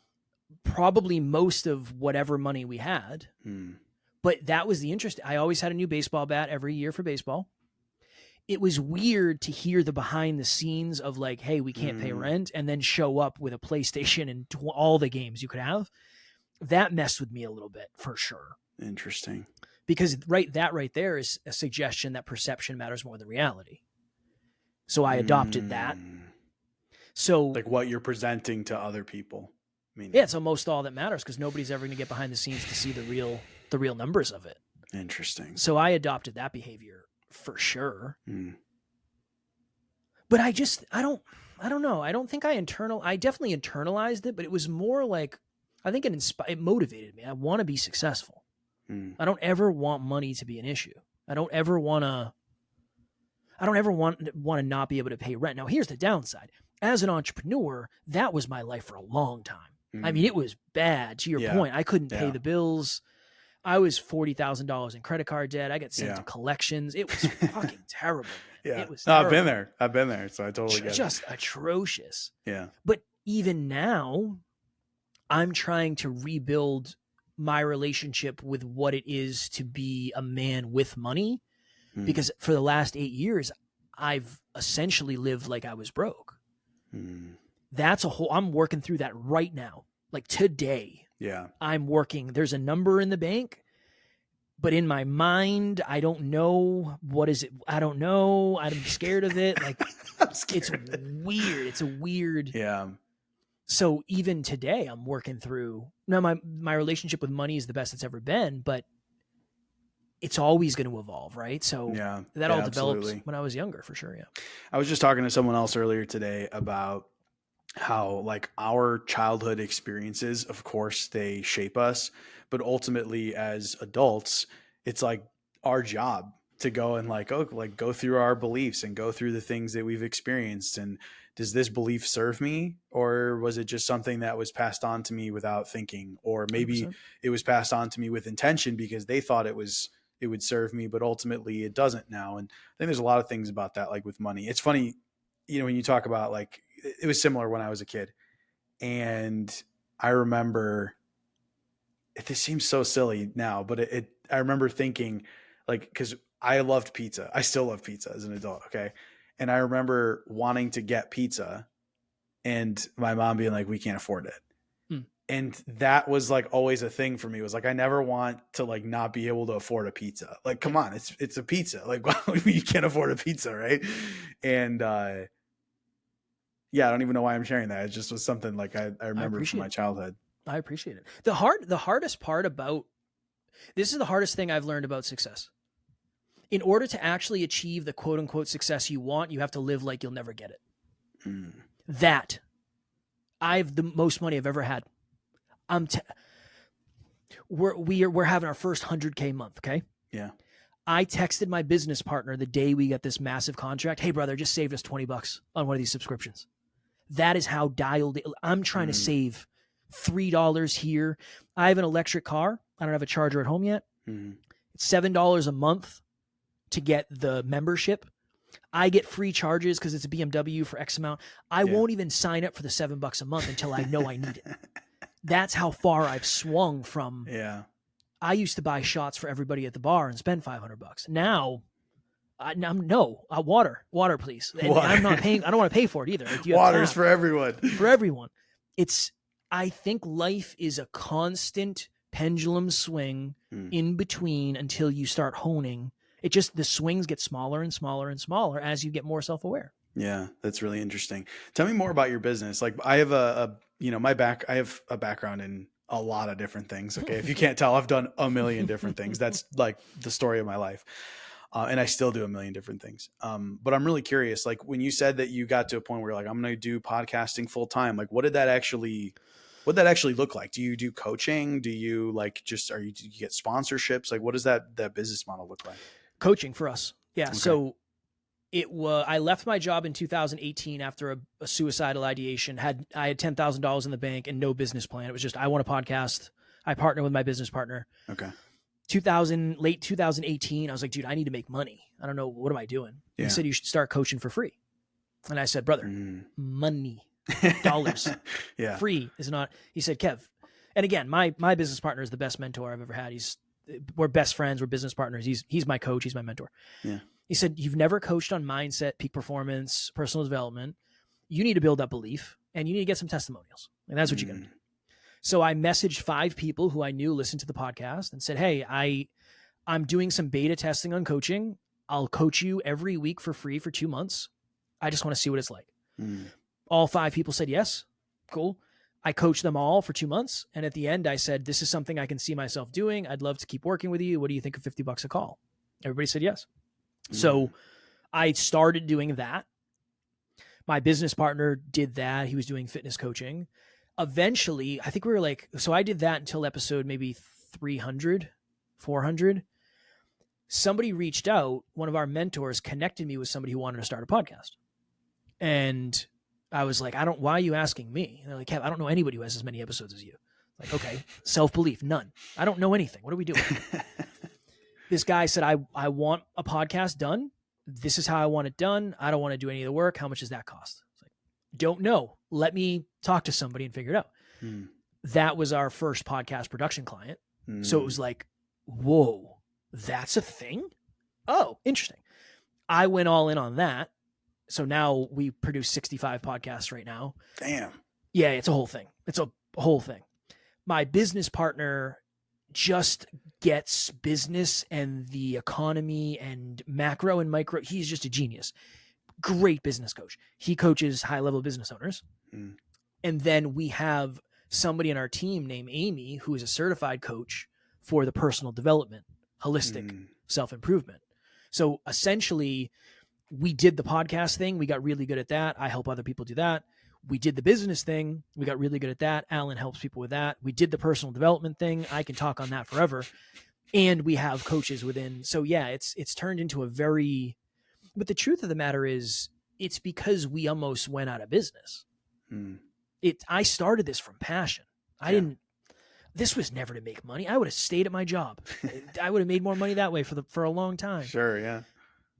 Probably most of whatever money we had. Mm. But that was the interest. I always had a new baseball bat every year for baseball. It was weird to hear the behind the scenes of like, hey, we can't pay Mm. rent, and then show up with a PlayStation and all the games you could have. That messed with me a little bit for sure. Interesting. Because right there is a suggestion that perception matters more than reality. So I adopted that. So Like what you're presenting to other people. I mean, yeah, it's almost all that matters because nobody's ever going to get behind the scenes to see the real numbers of it. interesting. So I adopted that behavior for sure. Mm. But I don't know. I don't think I definitely internalized it, but it was more like, I think it motivated me. I want to be successful. Mm. I don't ever want money to be an issue. I don't ever want to not be able to pay rent. Now, here's the downside. As an entrepreneur, that was my life for a long time. Mm. I mean, it was bad. To your point, I couldn't pay the bills. I was $40,000 in credit card debt. I got sent to collections. It was fucking terrible, man. Yeah. It was No, terrible. I've been there. So I totally get it. Just atrocious. Yeah. But even now, I'm trying to rebuild my relationship with what it is to be a man with money. Mm. Because for the last 8 years, I've essentially lived like I was broke. Mm. I'm working through that right now. Like today, Yeah. I'm working. There's a number in the bank, but in my mind, I don't know. What is it? I don't know. I'm scared of it. Like it's weird. It's a weird. Yeah. So even today, I'm working through. Now, my relationship with money is the best it's ever been, but it's always going to evolve, right? So that all developed when I was younger, for sure. Yeah. I was just talking to someone else earlier today about how like our childhood experiences, of course, they shape us, but ultimately as adults, it's like our job to go and go through our beliefs and go through the things that we've experienced. And does this belief serve me, or was it just something that was passed on to me without thinking? Or maybe 100%. it was passed on to me with intention because they thought it would serve me, but ultimately it doesn't now. And I think there's a lot of things about that, like with money. It's funny, when you talk about like, it was similar when I was a kid. And I remember, this seems so silly now, but I remember thinking like, cause I loved pizza. I still love pizza as an adult. Okay. And I remember wanting to get pizza and my mom being like, we can't afford it. And that was like always a thing for me. It was like, I never want to like not be able to afford a pizza. Like, come on, it's a pizza. Like, you can't afford a pizza. Right. And, yeah, I don't even know why I'm sharing that. It just was something like I remember from my childhood. I appreciate it. The hardest part about this is the hardest thing I've learned about success. In order to actually achieve the quote unquote success you want, you have to live like you'll never get it. Mm. That I've the most money I've ever had. We're having our first 100K month. Okay. Yeah. I texted my business partner the day we got this massive contract. Hey brother, just saved us $20 on one of these subscriptions. That is how dialed in. I'm trying to save $3 here. I have an electric car. I don't have a charger at home yet. It's $7 a month to get the membership. I get free charges because it's a BMW for X amount. I won't even sign up for the $7 a month until I know I need it. That's how far I've swung from. Yeah. I used to buy shots for everybody at the bar and spend $500. Now, water, please. And water. I'm not paying. I don't want to pay for it either. Like, Water's for everyone. For everyone. I think life is a constant pendulum swing in between until you start honing. The swings get smaller and smaller and smaller as you get more self-aware. Yeah, that's really interesting. Tell me more about your business. Like I have I have a background in a lot of different things. Okay. If you can't tell, I've done a million different things. That's like the story of my life. And I still do a million different things. But I'm really curious, like when you said that you got to a point where you're like, I'm going to do podcasting full time. Like, what did that actually look like? Do you do coaching? Do you like, do you get sponsorships? Like, what does that business model look like? Coaching for us. Yeah. Okay. So I left my job in 2018 after a suicidal ideation. I had $10,000 in the bank and no business plan. It was just, I want a podcast. I partnered with my business partner. Okay. Late 2018, I was like, dude, I need to make money. I don't know. What am I doing? Yeah. He said, you should start coaching for free. And I said, brother, money, dollars, yeah. Free is not. He said, Kev. And again, my business partner is the best mentor I've ever had. We're best friends. We're business partners. He's my coach. He's my mentor. Yeah. He said, you've never coached on mindset, peak performance, personal development. You need to build up belief and you need to get some testimonials. And that's what you got to do. So I messaged 5 people who I knew listened to the podcast and said, hey, I'm doing some beta testing on coaching. I'll coach you every week for free for 2 months. I just want to see what it's like. All 5 people said, yes, cool. I coached them all for 2 months. And at the end, I said, this is something I can see myself doing. I'd love to keep working with you. What do you think of $50 a call? Everybody said yes. So I started doing that. My business partner did that. He was doing fitness coaching. Eventually, I think we were like, so I did that until episode maybe 300, 400. Somebody reached out. One of our mentors connected me with somebody who wanted to start a podcast. And I was like, why are you asking me? And they're like, Kev, I don't know anybody who has as many episodes as you. Like, okay, self-belief, none. I don't know anything. What are we doing? This guy said, I want a podcast done. This is how I want it done. I don't want to do any of the work. How much does that cost? It's like, don't know. Let me talk to somebody and figure it out. That was our first podcast production client. So it was like, whoa, that's a thing? Oh, interesting. I went all in on that. So now we produce 65 podcasts right now. Damn. Yeah, it's a whole thing. It's a whole thing. My business partner just gets business and the economy and macro and micro. He's just a genius. Great business coach. He coaches high-level business owners. And then we have somebody in our team named Amy, who is a certified coach for the personal development, holistic self-improvement. So essentially, we did the podcast thing. We got really good at that. I help other people do that. We did the business thing. We got really good at that. Alan helps people with that. We did the personal development thing. I can talk on that forever. And we have coaches within. So yeah, it's turned into a very, but the truth of the matter is it's because we almost went out of business. I started this from passion. This was never to make money. I would have stayed at my job. I would have made more money that way for a long time. Sure. Yeah.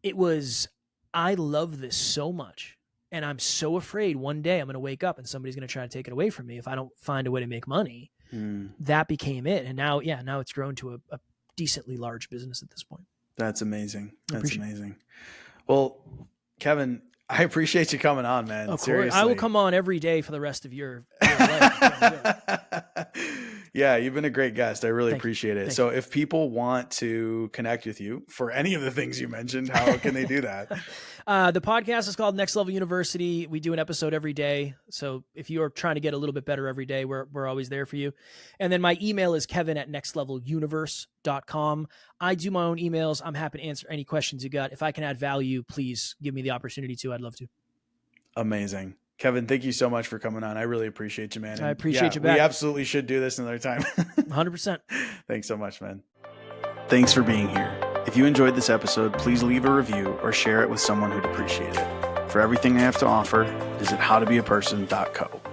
It was, I love this so much. And I'm so afraid one day I'm going to wake up and somebody's going to try to take it away from me if I don't find a way to make money. That became it. And now it's grown to a decently large business at this point. That's amazing. That's amazing. Well, Kevin, I appreciate you coming on, man. Of course. Seriously. I will come on every day for the rest of your life. Yeah, you've been a great guest. I really appreciate it. So if people want to connect with you for any of the things you mentioned, how can they do that? The podcast is called Next Level University. We do an episode every day. So if you are trying to get a little bit better every day, we're always there for you. And then my email is kevin@nextleveluniverse.com. I do my own emails. I'm happy to answer any questions you got. If I can add value, please give me the opportunity to. I'd love to. Amazing. Kevin, thank you so much for coming on. I really appreciate you, man. And I appreciate you back. We absolutely should do this another time. 100%. Thanks so much, man. Thanks for being here. If you enjoyed this episode, please leave a review or share it with someone who'd appreciate it. For everything I have to offer, visit howtobeaperson.co.